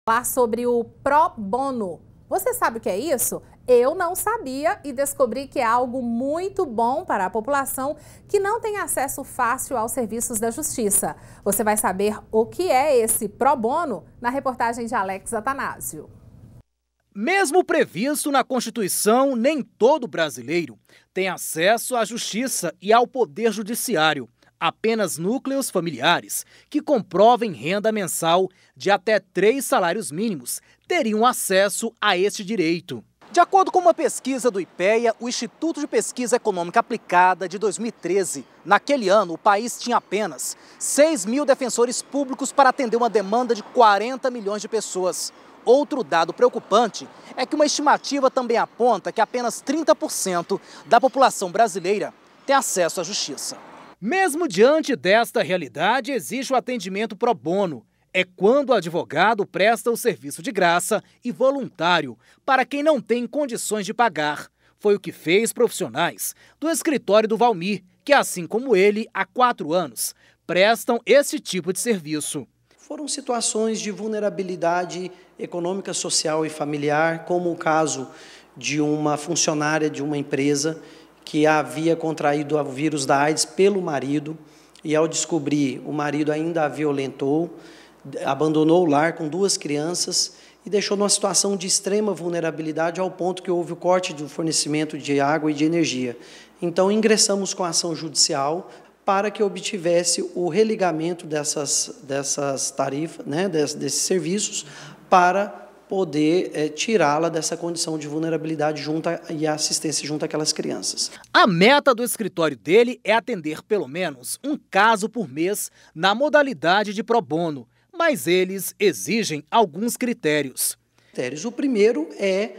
Falar sobre o Pro Bono. Você sabe o que é isso? Eu não sabia e descobri que é algo muito bom para a população que não tem acesso fácil aos serviços da Justiça. Você vai saber o que é esse Pro Bono na reportagem de Alex Atanásio. Mesmo previsto na Constituição, nem todo brasileiro tem acesso à justiça e ao poder judiciário. Apenas núcleos familiares que comprovem renda mensal de até 3 salários mínimos teriam acesso a este direito. De acordo com uma pesquisa do IPEA, o Instituto de Pesquisa Econômica Aplicada de 2013, naquele ano o país tinha apenas 6 mil defensores públicos para atender uma demanda de 40 milhões de pessoas. Outro dado preocupante é que uma estimativa também aponta que apenas 30% da população brasileira tem acesso à justiça. Mesmo diante desta realidade, existe o atendimento pro bono. É quando o advogado presta o serviço de graça e voluntário para quem não tem condições de pagar. Foi o que fez profissionais do escritório do Valmir, que assim como ele, há 4 anos, prestam esse tipo de serviço. Foram situações de vulnerabilidade econômica, social e familiar, como o caso de uma funcionária de uma empresa que havia contraído o vírus da AIDS pelo marido e, ao descobrir, o marido ainda a violentou, abandonou o lar com 2 crianças e deixou numa situação de extrema vulnerabilidade ao ponto que houve o corte do fornecimento de água e de energia. Então, ingressamos com a ação judicial para que obtivesse o religamento dessas tarifas, né, desses serviços, para poder tirá-la dessa condição de vulnerabilidade e assistência junto àquelas crianças. A meta do escritório dele é atender pelo menos um caso por mês na modalidade de pro bono, mas eles exigem alguns critérios. O primeiro é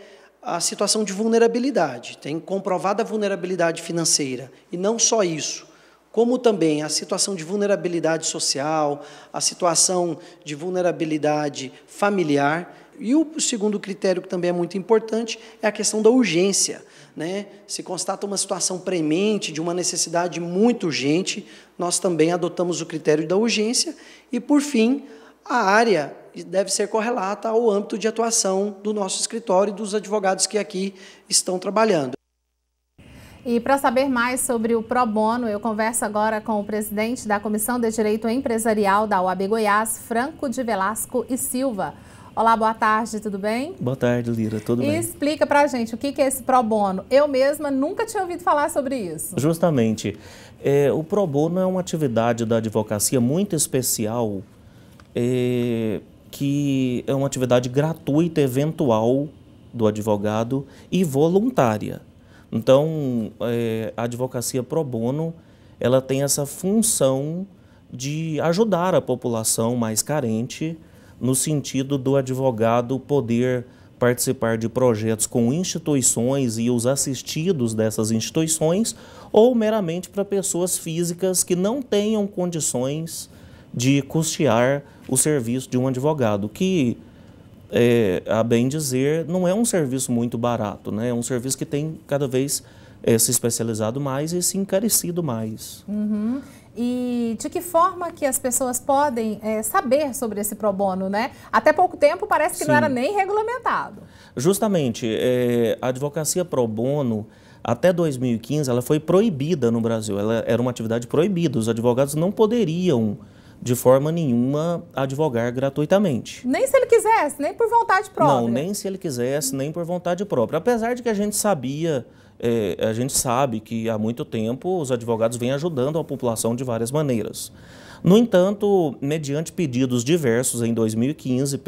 a situação de vulnerabilidade, tem comprovada vulnerabilidade financeira, e não só isso, como também a situação de vulnerabilidade social, a situação de vulnerabilidade familiar. E o segundo critério, que também é muito importante, é a questão da urgência, né? Se constata uma situação premente, de uma necessidade muito urgente, nós também adotamos o critério da urgência. E, por fim, a área deve ser correlata ao âmbito de atuação do nosso escritório e dos advogados que aqui estão trabalhando. E para saber mais sobre o Pro Bono, eu converso agora com o presidente da Comissão de Direito Empresarial da OAB Goiás, Franco de Velasco e Silva. Olá, boa tarde, tudo bem? Boa tarde, Lira, tudo bem? E explica pra gente o que é esse Pro Bono. Eu mesma nunca tinha ouvido falar sobre isso. Justamente. O Pro Bono é uma atividade da advocacia muito especial, que é uma atividade gratuita, eventual do advogado e voluntária. Então, a advocacia Pro Bono, ela tem essa função de ajudar a população mais carente, no sentido do advogado poder participar de projetos com instituições e os assistidos dessas instituições, ou meramente para pessoas físicas que não tenham condições de custear o serviço de um advogado, que, a bem dizer, não é um serviço muito barato, né? É um serviço que tem cada vez se especializado mais e se encarecido mais. Uhum. E de que forma que as pessoas podem saber sobre esse Pro Bono, né? Até pouco tempo parece que Sim. Não era nem regulamentado. Justamente, a advocacia Pro Bono, até 2015, ela foi proibida no Brasil. Ela era uma atividade proibida. Os advogados não poderiam, de forma nenhuma, advogar gratuitamente. Nem se ele quisesse, nem por vontade própria. Não, nem se ele quisesse, nem por vontade própria. Apesar de que a gente sabia... a gente sabe que há muito tempo os advogados vêm ajudando a população de várias maneiras. No entanto, mediante pedidos diversos em 2015,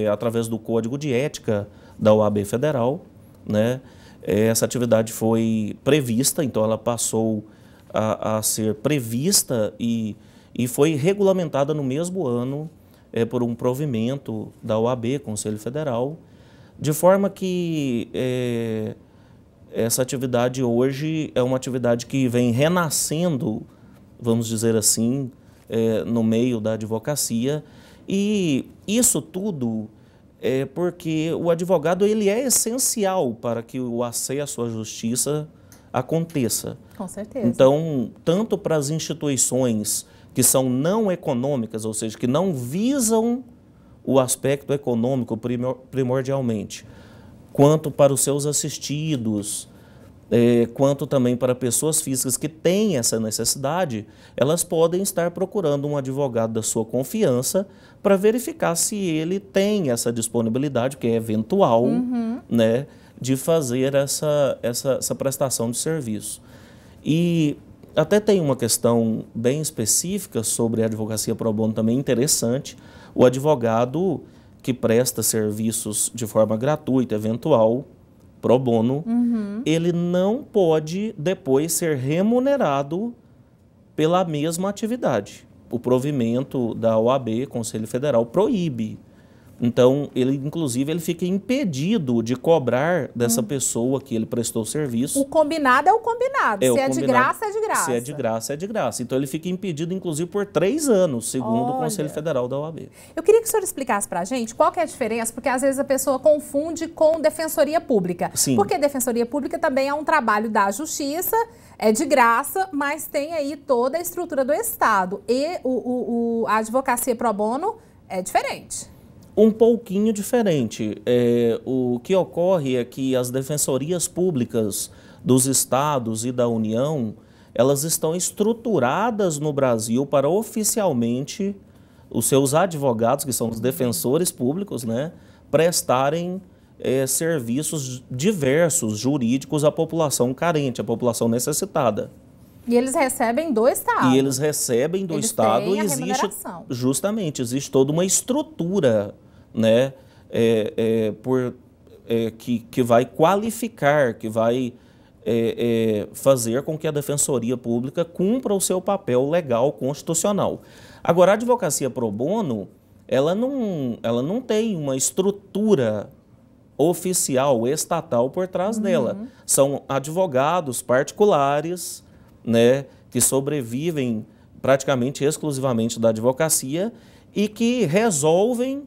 através do Código de Ética da OAB Federal, né, essa atividade foi prevista, então ela passou a ser prevista e foi regulamentada no mesmo ano por um provimento da OAB, Conselho Federal, de forma que... essa atividade hoje é uma atividade que vem renascendo, vamos dizer assim, no meio da advocacia. E isso tudo é porque o advogado ele é essencial para que o acesso à justiça aconteça. Com certeza. Então, tanto para as instituições que são não econômicas, ou seja, que não visam o aspecto econômico primordialmente, quanto para os seus assistidos, quanto também para pessoas físicas que têm essa necessidade, elas podem estar procurando um advogado da sua confiança para verificar se ele tem essa disponibilidade, que é eventual, né, de fazer essa prestação de serviço. E até tem uma questão bem específica sobre a advocacia pro bono também interessante. O advogado que presta serviços de forma gratuita, eventual, pro bono, ele não pode depois ser remunerado pela mesma atividade. O provimento da OAB, Conselho Federal, proíbe. Então, inclusive, ele fica impedido de cobrar dessa pessoa que ele prestou serviço. O combinado é o combinado. Se é de graça, é de graça. Se é de graça, é de graça. Então, ele fica impedido, inclusive, por 3 anos, segundo o Conselho Federal da OAB. Eu queria que o senhor explicasse para a gente qual que é a diferença, porque às vezes a pessoa confunde com defensoria pública. Sim. Porque defensoria pública também é um trabalho da justiça, é de graça, mas tem aí toda a estrutura do Estado. E a advocacia pro bono é diferente. Um pouquinho diferente. O que ocorre é que as defensorias públicas dos estados e da União, elas estão estruturadas no Brasil para oficialmente os seus advogados, que são os defensores públicos, né, prestarem serviços diversos, jurídicos à população carente, à população necessitada. E eles recebem do Estado. E eles recebem do Estado e existe toda uma estrutura, né, que vai qualificar, que vai fazer com que a Defensoria Pública cumpra o seu papel legal constitucional. Agora, a advocacia pro bono, ela não tem uma estrutura oficial, estatal por trás dela. São advogados particulares, né, que sobrevivem praticamente exclusivamente da advocacia e que resolvem,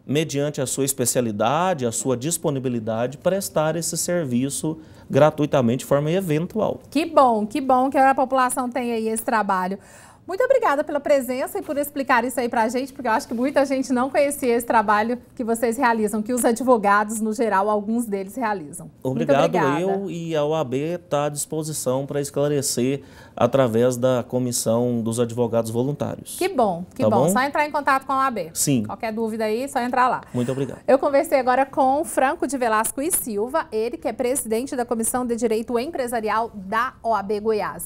mediante a sua especialidade, a sua disponibilidade, prestar esse serviço gratuitamente de forma eventual. Que bom que a população tem aí esse trabalho. Muito obrigada pela presença e por explicar isso aí pra gente, porque eu acho que muita gente não conhecia esse trabalho que vocês realizam, que os advogados, no geral, alguns deles realizam. Obrigado, eu e a OAB está à disposição para esclarecer através da Comissão dos Advogados Voluntários. Que bom, que bom. Só entrar em contato com a OAB. Sim. Qualquer dúvida aí, só entrar lá. Muito obrigado. Eu conversei agora com Franco de Velasco e Silva, ele que é presidente da Comissão de Direito Empresarial da OAB Goiás.